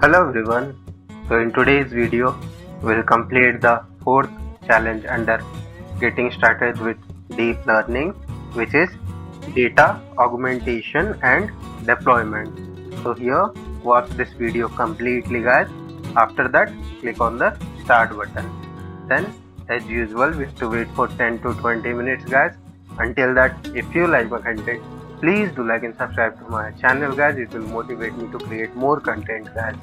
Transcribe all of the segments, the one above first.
Hello everyone. So in today's video, we'll complete the fourth challenge under getting started with deep learning, which is data augmentation and deployment. So here, watch this video completely, guys. After that, click on the start button. Then, as usual, we have to wait for 10 to 20 minutes, guys. Until that, if you like my content, please do like and subscribe to my channel, guys. It will motivate me to create more content, guys.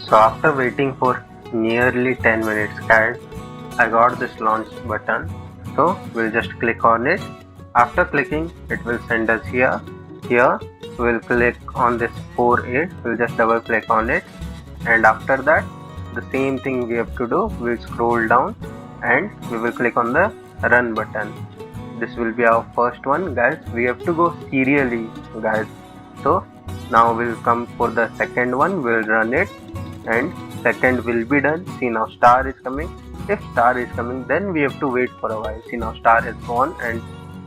So after waiting for nearly 10 minutes, guys, I got this launch button. So we'll just click on it. After clicking, it will send us here. Here we'll click on this 4A. We'll just double click on it, and after that, the same thing we have to do. We'll scroll down and we will click on the run button. This will be our first one, guys. We have to go serially, guys. So now we'll come for the second one. We'll run it, and second will be done. See, now star is coming. If star is coming, then we have to wait for a while. See, now star has gone and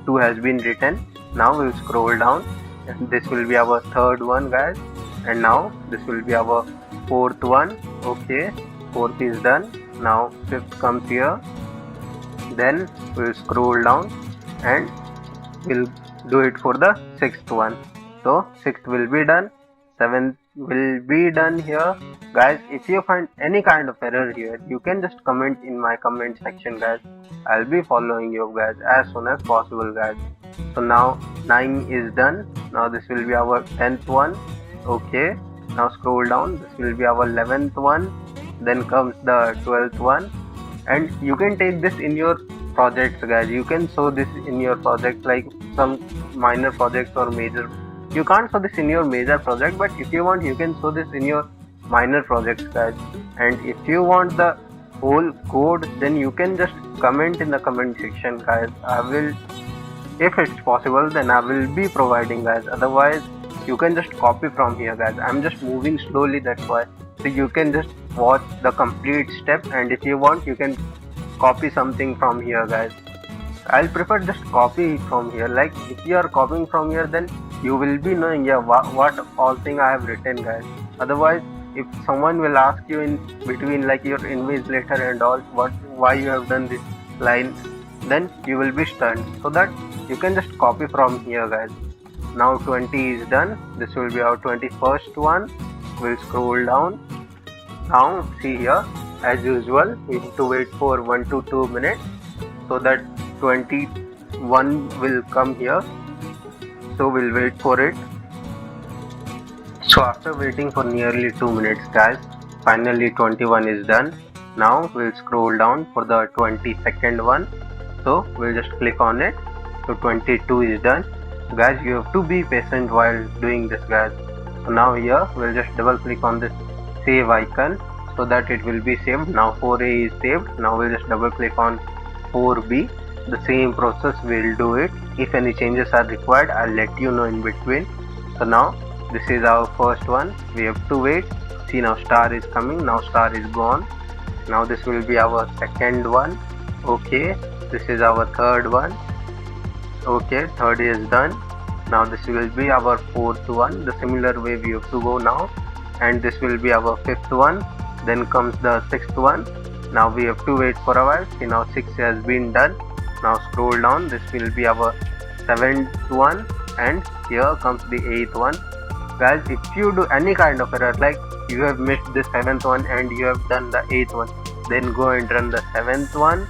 2 has been written. Now we'll scroll down, and this will be our third one, guys. And now this will be our fourth one. Okay, fourth is done. Now fifth comes here. Then we'll scroll down and we'll do it for the sixth one. So sixth will be done, seventh will be done here, guys. If you find any kind of error here, you can just comment in my comment section, guys. I'll be following you guys as soon as possible, guys. So now 9 is done. Now this will be our 10th one. Okay, now scroll down. This will be our 11th one. Then comes the 12th one, and you can take this in your projects, guys. You can show this in your project, like some minor projects or major. You can't show this in your major project, but if you want, you can show this in your minor projects, guys. And if you want the whole code, then you can just comment in the comment section, guys. I will, if it's possible, then I will be providing, guys. Otherwise, you can just copy from here, guys. I'm just moving slowly, that's why. So you can just watch the complete step, and if you want, you can copy something from here, guys. I'll prefer just copy from here. Like if you are copying from here, then you will be knowing, yeah, what all thing I have written, guys. Otherwise, if someone will ask you in between, like your invigilator and all, why you have done this line, then you will be stunned. So that you can just copy from here, guys. Now 20 is done. This will be our 21st one. We'll scroll down. Now see here, as usual, we have to wait for 1 to 2 minutes so that 21 will come here. So we'll wait for it. So after waiting for nearly 2 minutes, guys, finally 21 is done. Now we'll scroll down for the 22nd one. So we'll just click on it. So 22 is done. Guys, you have to be patient while doing this, guys. So now here we'll just double click on this save icon so that it will be saved. Now 4A is saved. Now we'll just double click on 4B. The same process we'll do it. If any changes are required, I'll let you know in between. So now this is our first one. We have to wait. See, now star is coming. Now star is gone. Now this will be our second one. Okay, this is our third one. Okay, third is done. Now this will be our fourth one. The similar way we have to go now. And this will be our fifth one. Then comes the sixth one. Now we have to wait for a while. See, now 6 has been done. Now scroll down. This will be our 7th one, and here comes the 8th one. Guys, if you do any kind of error, like you have missed the 7th one and you have done the 8th one, then go and run the 7th one,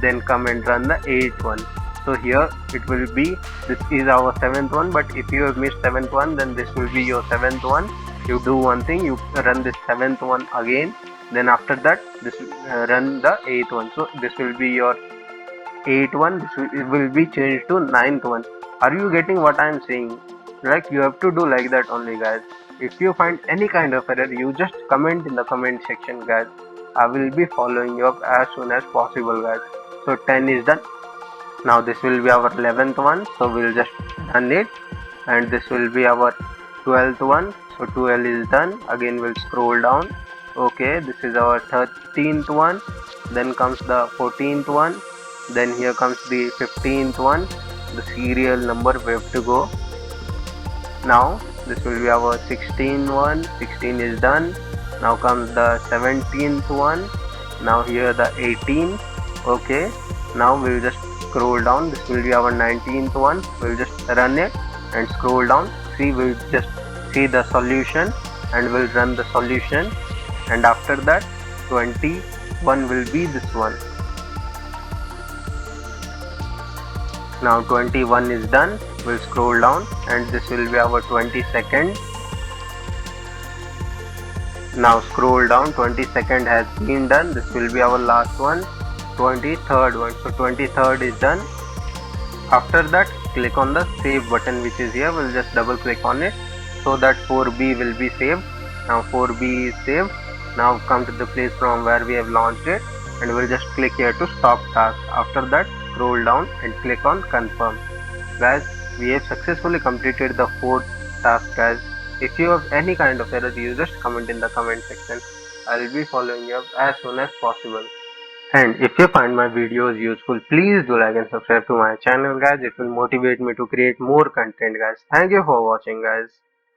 then come and run the 8th one. So here it will be, this is our 7th one, but if you have missed 7th one, then this will be your 7th one. You do one thing, you run this 7th one again, then after that this run the 8th one. So this will be your 8th one. This will be changed to 9th one. Are you getting what I am saying? Like you have to do like that only, guys. If you find any kind of error, you just comment in the comment section, guys. I will be following you up as soon as possible, guys. So 10 is done. Now this will be our 11th one. So we'll just run it, and this will be our 12th one. So 12 is done. Again we'll scroll down. Okay, this is our 13th one. Then comes the 14th one. Then here comes the 15th one. The serial number we have to go. Now this will be our 16th one. 16 is done. Now comes the 17th one. Now here the 18th. Okay, now we'll just scroll down. This will be our 19th one. We'll just run it and scroll down. See, we'll just see the solution and we'll run the solution, and after that 21 will be this one. Now 21 is done. We'll scroll down and this will be our 22nd. Now scroll down, 22nd has been done. This will be our last one, 23rd one. So 23rd is done. After that, click on the save button which is here. We'll just double click on it so that 4B will be saved. Now 4B is saved. Now come to the place from where we have launched it, and we'll just click here to stop task. After that, scroll down and click on confirm. Guys, we have successfully completed the 4th task, guys. If you have any kind of error, you just comment in the comment section. I'll be following you up as soon as possible. And if you find my videos useful, please do like and subscribe to my channel, guys. It will motivate me to create more content, guys. Thank you for watching, guys.